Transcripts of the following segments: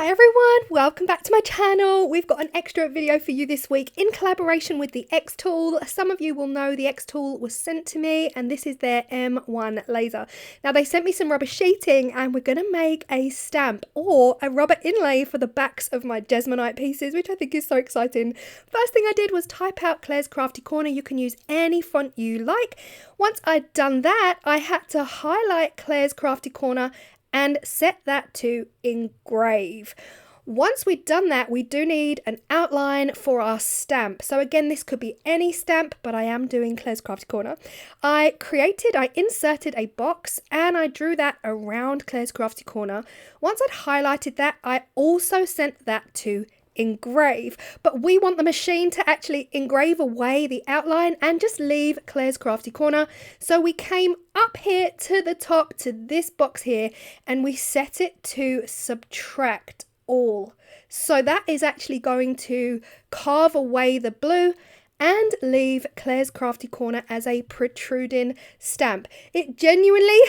Hi everyone, welcome back to my channel. We've got an extra video for you this week in collaboration with the X tool. Some of you will know the X tool was sent to me and this is their M1 laser. Now they sent me some rubber sheeting and we're going to make a stamp or a rubber inlay for the backs of my Jesmonite pieces, which I think is so exciting. First thing I did was type out Claire's Crafty Corner. You can use any font you like. Once I'd done that, I had to highlight Claire's Crafty Corner and set that to engrave. Once we've done that, we do need an outline for our stamp. So again, this could be any stamp, but I am doing Claire's Crafty Corner. I inserted a box and I drew that around Claire's Crafty Corner. Once I'd highlighted that, I also sent that to engrave, but we want the machine to actually engrave away the outline and just leave Claire's Crafty Corner. So we came up here to the top to this box here and we set it to subtract all. So that is actually going to carve away the blue and leave Claire's Crafty Corner as a protruding stamp. It genuinely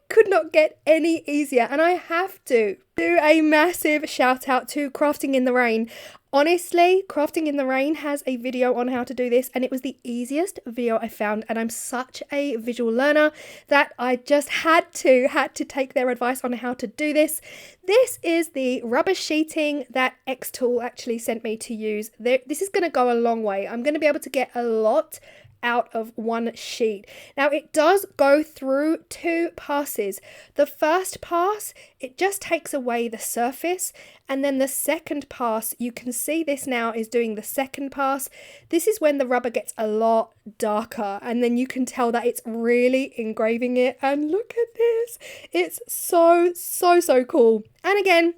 could not get any easier, and I have to do a massive shout out to Crafting in the Rain. Honestly, Crafting in the Rain has a video on how to do this and it was the easiest video I found, and I'm such a visual learner that I just had to take their advice on how to do this. This is the rubber sheeting that X Tool actually sent me to use. This is going to go a long way. I'm going to be able to get a lot out of one sheet. Now it does go through two passes. The first pass, it just takes away the surface, and then the second pass, you can see this now is doing the second pass. This is when the rubber gets a lot darker and then you can tell that it's really engraving it, and look at this. It's so cool. And again,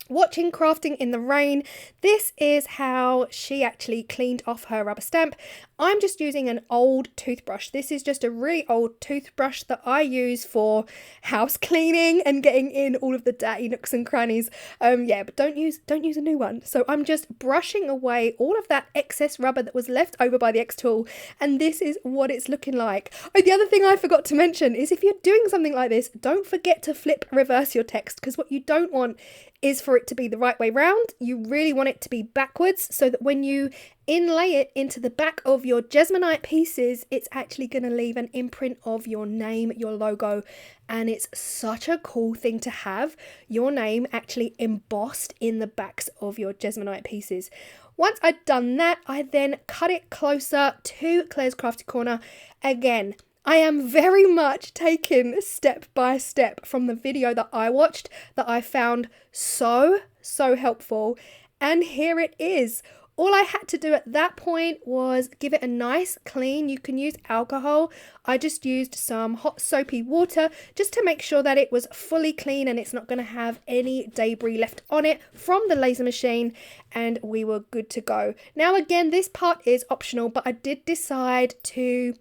watching Crafting in the Rain, this is how she actually cleaned off her rubber stamp. I'm just using an old toothbrush. This is just a really old toothbrush that I use for house cleaning and getting in all of the dirty nooks and crannies. Yeah, but don't use a new one. So I'm just brushing away all of that excess rubber that was left over by the X tool, and this is what it's looking like. Oh, the other thing I forgot to mention is if you're doing something like this, don't forget to reverse your text, because what you don't want is for it to be the right way round. You really want it to be backwards, so that when you inlay it into the back of your Jesmonite pieces, it's actually going to leave an imprint of your name, your logo, and it's such a cool thing to have your name actually embossed in the backs of your Jesmonite pieces. Once I'd done that, I then cut it closer to Claire's Crafty Corner. Again, I am very much taken step by step from the video that I watched that I found so helpful, and here it is. All I had to do at that point was give it a nice clean. You can use alcohol. I just used some hot soapy water just to make sure that it was fully clean and it's not going to have any debris left on it from the laser machine, and we were good to go. Now again, this part is optional, but I did decide to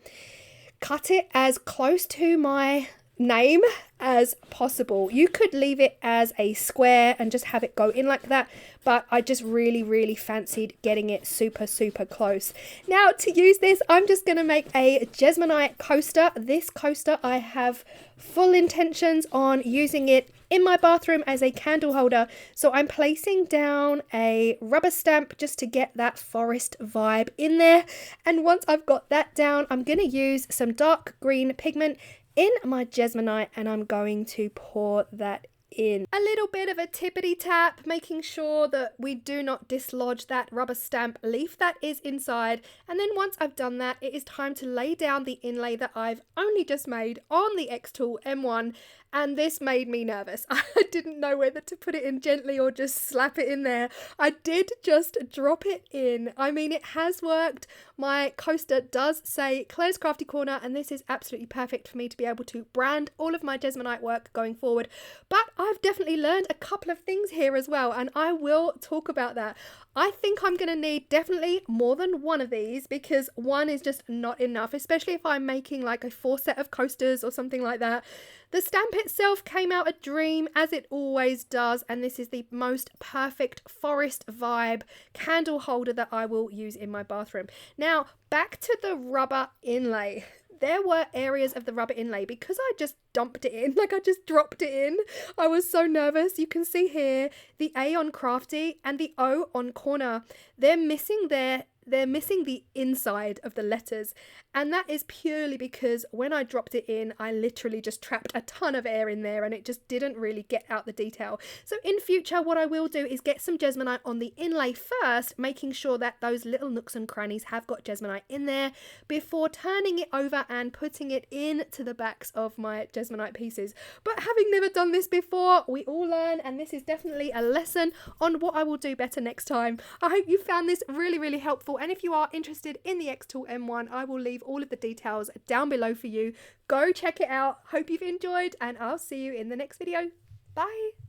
cut it as close to my name as possible. You could leave it as a square and just have it go in like that, but I just really fancied getting it super close. Now to use this, I'm just going to make a Jesmonite coaster. This coaster, I have full intentions on using it in my bathroom as a candle holder, so I'm placing down a rubber stamp just to get that forest vibe in there. And once I've got that down, I'm going to use some dark green pigment in my Jesmonite and I'm going to pour that in. A little bit of a tippity tap, making sure that we do not dislodge that rubber stamp leaf that is inside. And then once I've done that, it is time to lay down the inlay that I've only just made on the X Tool M1. And this made me nervous. I didn't know whether to put it in gently or just slap it in there. I did just drop it in. I mean, it has worked. My coaster does say Claire's Crafty Corner, and this is absolutely perfect for me to be able to brand all of my Jesmonite work going forward. But I've definitely learned a couple of things here as well, and I will talk about that. I think I'm going to need definitely more than one of these, because one is just not enough, especially if I'm making like a 4 set of coasters or something like that. The stamp itself came out a dream, as it always does, and this is the most perfect forest vibe candle holder that I will use in my bathroom. Now, back to the rubber inlay. there were areas of the rubber inlay, because I just dumped it in, like I just dropped it in. I was so nervous. You can see here the A on crafty and the O on corner. They're missing the inside of the letters, and that is purely because when I dropped it in, I literally just trapped a ton of air in there and it just didn't really get out the detail. So in future, what I will do is get some Jesmonite on the inlay first, making sure that those little nooks and crannies have got Jesmonite in there before turning it over and putting it into the backs of my Jesmonite pieces. But having never done this before, we all learn, and this is definitely a lesson on what I will do better next time. I hope you found this really, really helpful, and if you are interested in the Xtool M1, I will leave all of the details down below for you. Go check it out. Hope you've enjoyed, and I'll see you in the next video. Bye.